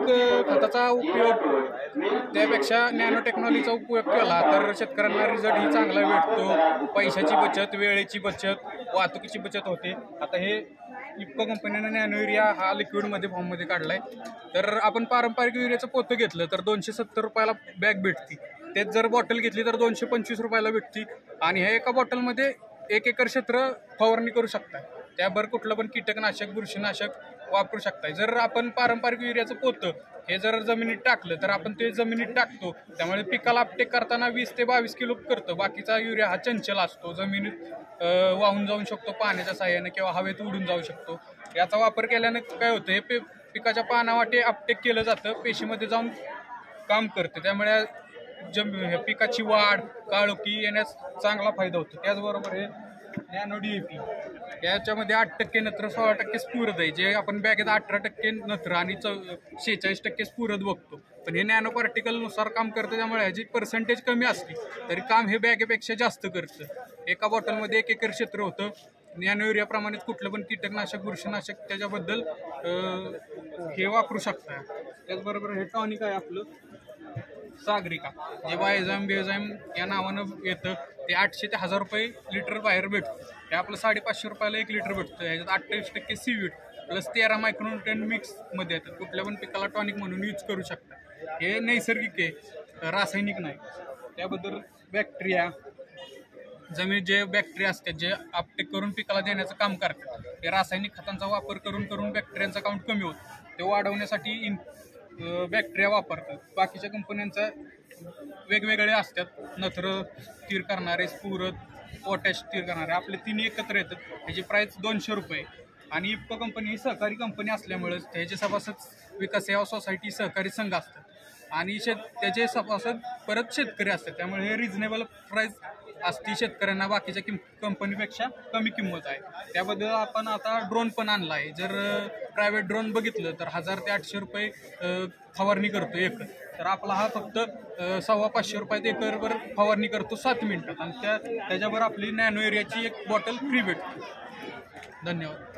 खताचा उपयोग त्यापेक्षा नॅनो टेक्नॉलॉजीचा उपयोग केला तर शेतकऱ्यांना रिझल्ट ही चांगला भेटतो. पैशाची बचत, वेळेची बचत, वाहतुकीची बचत होते. आता हे इफ्को कंपनीने नॅनो युरिया हा लिक्विडमध्ये फॉर्ममध्ये काढला आहे. तर आपण पारंपरिक युरियाचं पोतं घेतलं तर 270 रुपयाला बॅग भेटती. तेच जर बॉटल घेतली तर 225 रुपयाला भेटती. आणि ह्या एका बॉटलमध्ये 1 एकर क्षेत्र फवारणी करू शकता. त्याबरोबर कुठलं पण कीटकनाशक, बुरशीनाशक वापरू शकता. जर आपण पारंपरिक युरियाचं पोतं हे जर जमिनीत टाकलं तर आपण ते जमिनीत टाकतो, त्यामुळे पिकाला अपटेक करताना 20 ते 22 किलो करतं. बाकीचा युरिया हा चंचल असतो, जमिनीत वाहून जाऊ शकतो पाण्याच्या साह्याने किंवा हवेत उडून जाऊ शकतो. याचा वापर केल्याने काय होतं, हे पिकाच्या पानावाटे अपटेक केलं जातं, पेशीमध्ये जाऊन काम करते. त्यामुळे पिकाची वाढ काळोखी येण्यास चांगला फायदा होतो. त्याचबरोबर हे नॅनो DAP याच्यामध्ये 8% नत्र 16% स्फुरद आहे. जे आपण बॅगेत 18% नत्र आणि 46% स्फुरद बघतो, पण हे नॅनो पार्टिकलनुसार काम करतं. त्यामुळे ह्याची पर्सेंटेज कमी असली तरी काम हे बॅगेपेक्षा जास्त करतं. एका बॉटलमध्ये 1 एकर क्षेत्र होतं. नॅनो युरियाप्रमाणेच कुठलं पण कीटकनाशक बुरशीनाशक त्याच्याबद्दल हे वापरू शकता. त्याचबरोबर हे टॉनिक आहे आपलं सागरिका, जे वायझाम बेझाम या नावानं येतं. ते 800 ते 1000 रुपये लिटर बाहेर भेटतं. हे आपलं 550 रुपयाला 1 लिटर भेटतं. ह्याच्यात 28% सीवीड प्लस 13 मायक्रोन्यूट्रन मिक्समध्ये येतात. कुठल्या पण पिकाला टॉनिक म्हणून यूज करू शकता. हे नैसर्गिक आहे, रासायनिक नाही. त्याबद्दल बॅक्टेरिया जमिनीत जे बॅक्टेरिया असतात जे अपटेक करून पिकाला देण्याचं काम करतात. हे रासायनिक खतांचा वापर करून बॅक्टेरियांचा काउंट कमी होतो. ते वाढवण्यासाठी बॅक्टेरिया वापरतात. बाकीच्या कंपन्यांचा वेगवेगळे असतात, नत्र स्थिर करणारे, स्फुरद, पोटॅश स्थिर करणारे. आपले 3 एकत्र येतात. ह्याची प्राईस 200 रुपये. आणि इफ्को कंपनी ही सहकारी कंपनी असल्यामुळे त्याचे सभासद विकास सेवा सोसायटी सहकारी संघ असतात आणि त्याचे सभासद परत शेतकरी असतात. त्यामुळे हे रिजनेबल प्राईस असते शेतकऱ्यांना. बाकीच्या कंपनीपेक्षा कमी किंमत आहे. त्याबद्दल आपण आता ड्रोन पण आणला आहे. जर प्रायव्हेट ड्रोन बघितलं तर 1000 ते 800 रुपये फवारणी करतो एकर. तर आपला हा फक्त 550 रुपयात एकरवर फवारणी करतो 7 मिनिटात. आणि त्याच्यावर आपली नॅनो एरियाची 1 बॉटल फ्री भेटते. धन्यवाद.